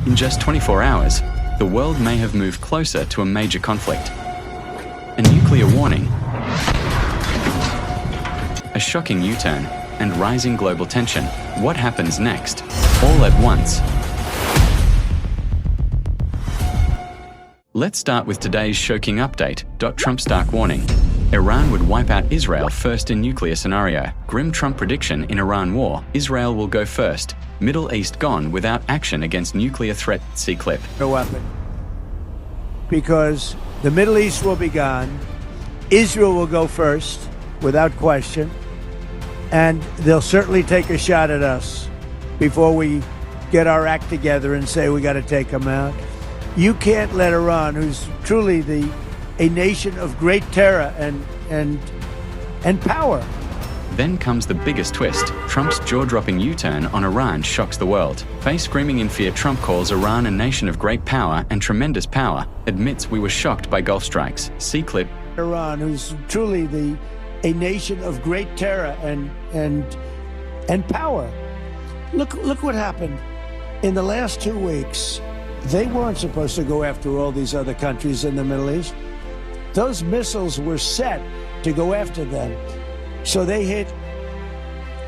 In just 24 hours, the world may have moved closer to a major conflict. A nuclear warning, a shocking U-turn, and rising global tension. What happens next? All at once. Let's start with today's shocking update. Trump's stark warning. Iran would wipe out Israel first in nuclear scenario. Grim Trump prediction in Iran war. Israel will go first. Middle East gone without action against nuclear threat. See clip. No weapon. Because the Middle East will be gone. Israel will go first, without question. And they'll certainly take a shot at us before we get our act together and say we got to take them out. You can't let Iran, who's truly a nation of great terror and power. Then comes the biggest twist. Trump's jaw-dropping U-turn on Iran shocks the world. Face screaming in fear, Trump calls Iran a nation of great power and tremendous power, admits we were shocked by Gulf strikes. See clip. Iran, who's truly a nation of great terror and power. Look what happened in the last 2 weeks. They weren't supposed to go after all these other countries in the Middle East. Those missiles were set to go after them. So they hit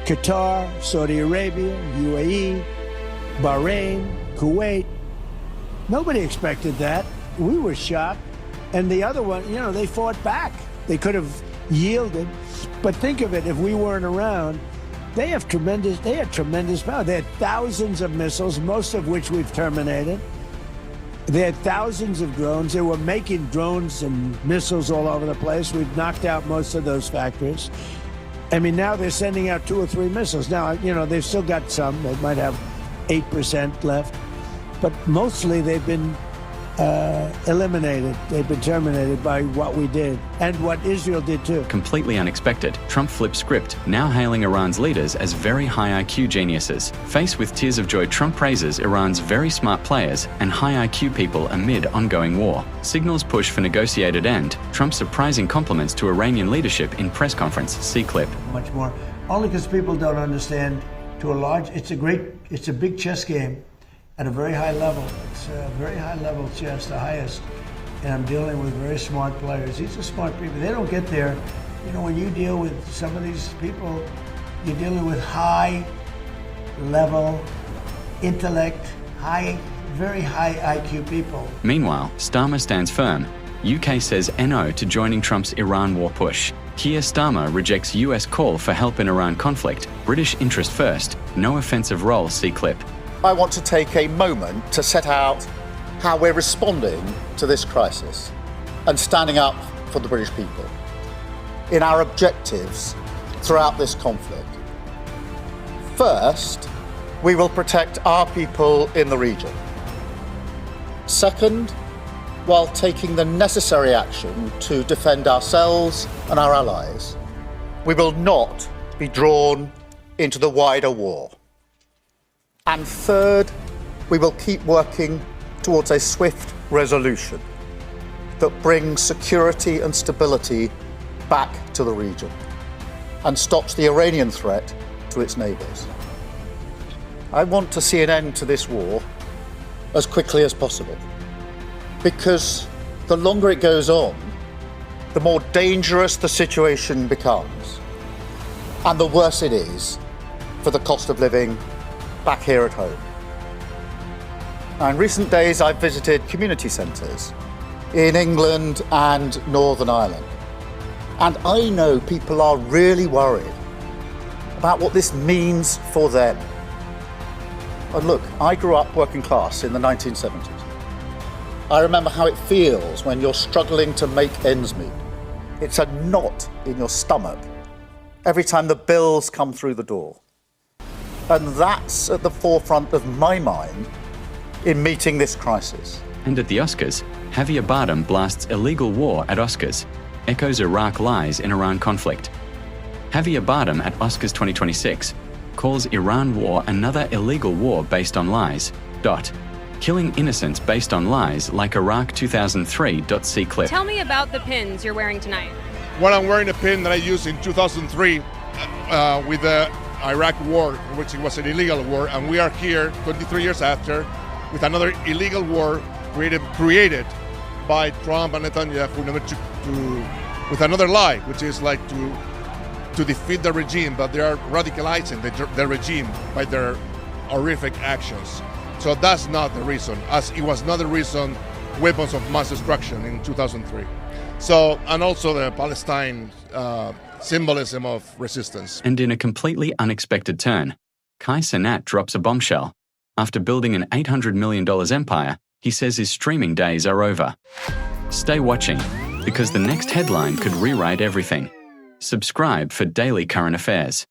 Qatar, Saudi Arabia, UAE, Bahrain, Kuwait. Nobody expected that. We were shocked. And the other one, they fought back. They could have yielded. But think of it, if we weren't around, they had tremendous power. They had thousands of missiles, most of which we've terminated. They had thousands of drones. They were making drones and missiles all over the place. We've knocked out most of those factories. I mean, now they're sending out 2 or 3 missiles. Now, they've still got some. They might have 8% left. But mostly they've been eliminated. They've been terminated by what we did and what Israel did too. Completely unexpected. Trump flips script, now hailing Iran's leaders as very high IQ geniuses. Faced with tears of joy, Trump praises Iran's very smart players and high IQ people amid ongoing war. Signals push for negotiated end. Trump surprising compliments to Iranian leadership in press conference. See clip. Much more. Only because people don't understand it's a big chess game. At a very high level. It's a very high level chess, the highest. And I'm dealing with very smart players. These are smart people. They don't get there. When you deal with some of these people, you're dealing with high level intellect, very high IQ people. Meanwhile, Starmer stands firm. UK says NO to joining Trump's Iran war push. Keir Starmer rejects US call for help in Iran conflict. British interest first. No offensive role. See clip. I want to take a moment to set out how we're responding to this crisis and standing up for the British people in our objectives throughout this conflict. First, we will protect our people in the region. Second, while taking the necessary action to defend ourselves and our allies, we will not be drawn into the wider war. And third, we will keep working towards a swift resolution that brings security and stability back to the region and stops the Iranian threat to its neighbours. I want to see an end to this war as quickly as possible, because the longer it goes on, the more dangerous the situation becomes, and the worse it is for the cost of living back here at home. Now, in recent days, I've visited community centres in England and Northern Ireland. And I know people are really worried about what this means for them. And look, I grew up working class in the 1970s. I remember how it feels when you're struggling to make ends meet. It's a knot in your stomach every time the bills come through the door. And that's at the forefront of my mind in meeting this crisis. And at the Oscars, Javier Bardem blasts illegal war at Oscars, echoes Iraq lies in Iran conflict. Javier Bardem at Oscars 2026 calls Iran war another illegal war based on lies. Killing innocents based on lies like Iraq 2003. See clip. Tell me about the pins you're wearing tonight. Well, I'm wearing a pin that I used in 2003 with the Iraq war, which was an illegal war, and we are here 23 years after with another illegal war created by Trump and Netanyahu in order with another lie, which is like to defeat the regime, but they are radicalizing the regime by their horrific actions. So that's not the reason, as it was not the reason weapons of mass destruction in 2003. So, and also the Palestine symbolism of resistance. And in a completely unexpected turn, Kai Cenat drops a bombshell. After building an $800 million empire, he says his streaming days are over. Stay watching, because the next headline could rewrite everything. Subscribe for daily current affairs.